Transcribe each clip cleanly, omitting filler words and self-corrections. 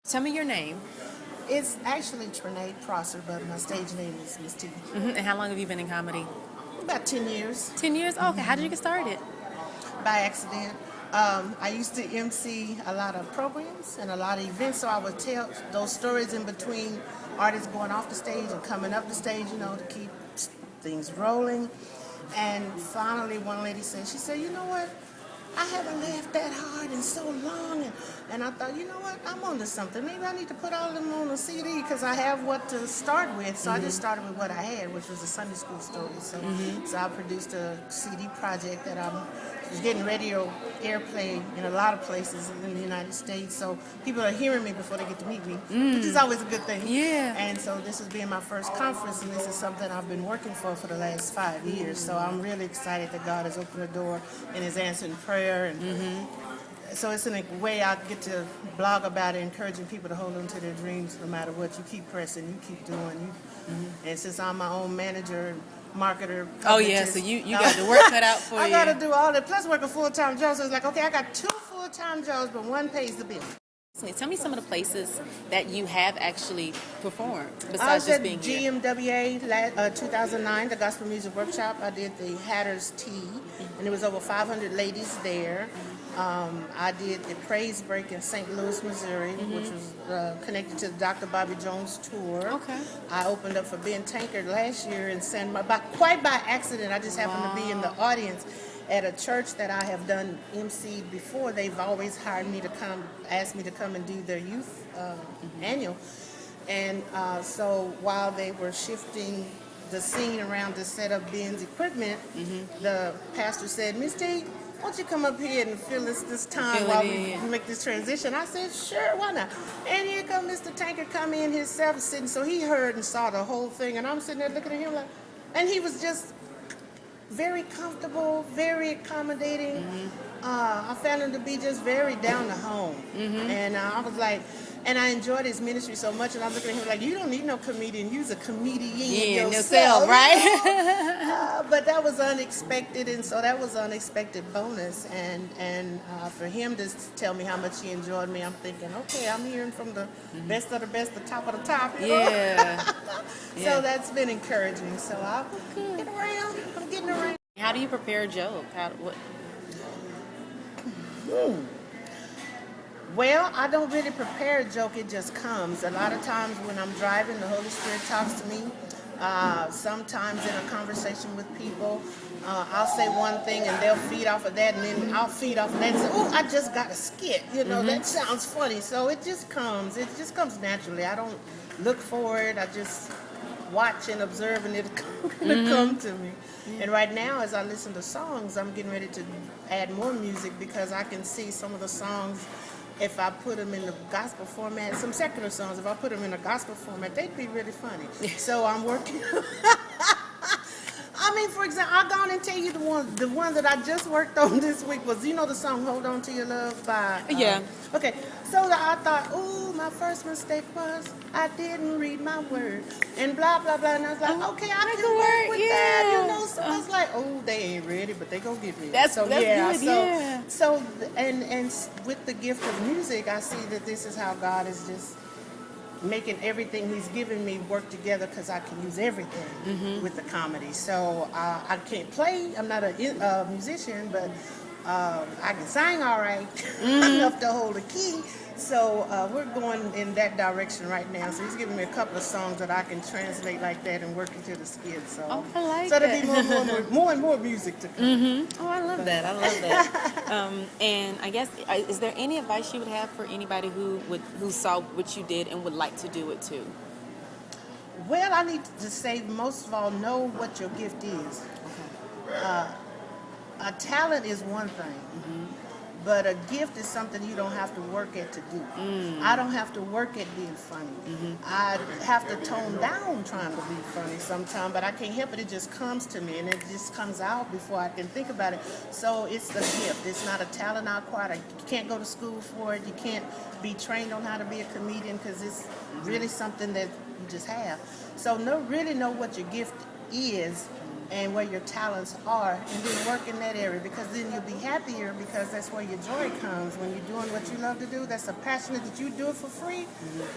Tell me your name. It's actually Trinae Prosser, but my stage name is Miz T. And how long have you been in comedy? About 10 years. 10 years? Okay. How did you get started? By accident. I used to MC a lot of programs and a lot of events, so I would tell those stories in between artists going off the stage and coming up the stage, to keep things rolling. And finally, one lady said, you know what? I haven't laughed that hard in so long. And I thought, you know what? I'm onto something. Maybe I need to put all of them on a CD because I have what to start with. So I just started with what I had, which was a Sunday school story. So I produced a CD project that was getting radio airplay in a lot of places in the United States. So people are hearing me before they get to meet me, which is always a good thing. Yeah. And so this is being my first conference, and this is something I've been working for the last 5 years. So I'm really excited that God has opened the door and is answering prayer. And so it's in a way I get to blog about it, encouraging people to hold on to their dreams no matter what. You keep pressing, you keep doing. And since I'm my own manager, marketer. Oh, yeah, so you got the work cut out for you. I got to do all that, plus work a full-time job. So it's like, okay, I got 2 full-time jobs, but one pays the bill. Tell me some of the places that you have actually performed I besides was just at being here. GMWA 2009, the Gospel Music Workshop. I did the Hatter's Tea, and there was over 500 ladies there. I did the Praise Break in St. Louis, Missouri, which was connected to the Dr. Bobby Jones tour. Okay. I opened up for Ben Tankard last year in San Marcos, quite by accident. I just happened to be in the audience at a church that I have done MC'd before. They've always hired me to come, asked me to come and do their youth annual. And so while they were shifting the scene around to set up Ben's equipment, the pastor said, Miz T, why don't you come up here and fill this time while we make this transition? I said, sure, why not? And here come Mr. Tankard come in himself sitting, so he heard and saw the whole thing, and I'm sitting there looking at him like, and he was just very comfortable, very accommodating. I found him to be just very down to home. And I was like, and I enjoyed his ministry so much, and I'm looking at him like, you don't need no comedian, you's a comedian yourself, right? But that was unexpected, and so that was an unexpected bonus. And for him to tell me how much he enjoyed me, I'm thinking, okay, I'm hearing from the best of the best, the top of the top. Yeah. So that's been encouraging. So I'll get around. I'm getting around. How do you prepare a joke? Well, I don't really prepare a joke, it just comes. A lot of times when I'm driving, the Holy Spirit talks to me. Sometimes in a conversation with people, I'll say one thing and they'll feed off of that, and then I'll feed off of that and say, oh, I just got a skit, that sounds funny. So it just comes naturally. I don't look for it, I just watch and observe, and it'll come to me. And right now, as I listen to songs, I'm getting ready to add more music because I can see some of the songs, if I put them in the gospel format, some secular songs, if I put them in a gospel format, they'd be really funny. So I'm working. I mean, for example, I'll go on and tell you the one that I just worked on this week was, the song "Hold On to Your Love" by. Yeah. Okay, so I thought, ooh, my first mistake was I didn't read my word, and blah blah blah, and I was like, okay, I can work with that, So I was like, oh, they ain't ready, but they gonna get ready. That's good. Yeah. So and with the gift of music, I see that this is how God is just making everything He's given me work together, because I can use everything with the comedy. So I can't play. I'm not a musician, but I can sing all right, enough to hold a key. So we're going in that direction right now. So he's giving me a couple of songs that I can translate like that and work into the skit. So, I like so there'll be more and more music to come. Oh, I love that. And I guess, is there any advice you would have for anybody who saw what you did and would like to do it too? Well, I need to say, most of all, know what your gift is. Okay. A talent is one thing, but a gift is something you don't have to work at to do. I don't have to work at being funny. I have to tone down trying to be funny sometimes, but I can't help it. It just comes to me, and it just comes out before I can think about it. So it's the gift. It's not a talent I acquired. You can't go to school for it. You can't be trained on how to be a comedian, because it's really something that you just have. So really know what your gift is, and where your talents are, and then work in that area, because then you'll be happier, because that's where your joy comes. When you're doing what you love to do, that's a passionate that you do it for free,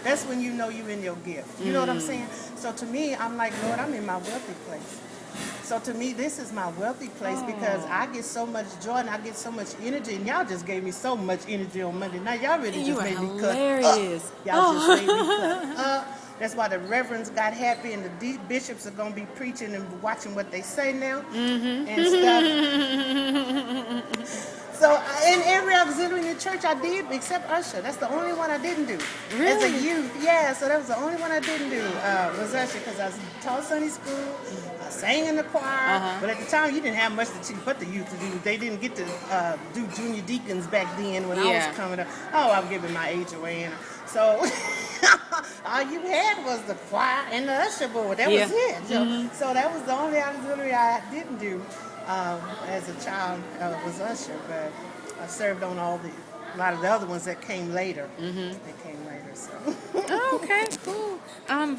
that's when you know you're in your gift. You know what I'm saying? So to me, I'm like, Lord, I'm in my wealthy place. So to me, this is my wealthy place, because I get so much joy and I get so much energy, and y'all just gave me so much energy on Monday night. Y'all really You just are made me hilarious. cut up. Y'all just made me cut up. That's why the reverends got happy, and the bishops are going to be preaching and watching what they say now and stuff. So in every auxiliary in the church I did, except usher. That's the only one I didn't do. Really? As a youth, yeah. So that was the only one I didn't do, was usher, because I taught Sunday school, I sang in the choir. But at the time, you didn't have much to put the youth to do. They didn't get to do junior deacons back then when I was coming up. Oh, I'm giving my age away. And so all you had was the choir and the usher board. That was it. So that was the only auxiliary I didn't do as a child, was usher. But I served on a lot of the other ones that came later. They came later, so. Okay, cool. And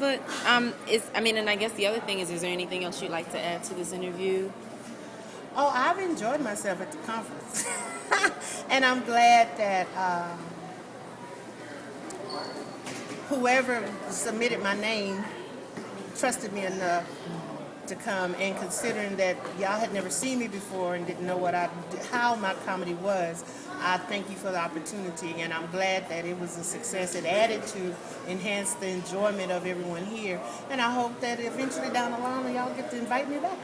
I guess the other thing is there anything else you'd like to add to this interview? Oh, I've enjoyed myself at the conference. And I'm glad that whoever submitted my name trusted me enough to come, and considering that y'all had never seen me before and didn't know how my comedy was, I thank you for the opportunity, and I'm glad that it was a success. It added to enhance the enjoyment of everyone here, and I hope that eventually down the line y'all get to invite me back.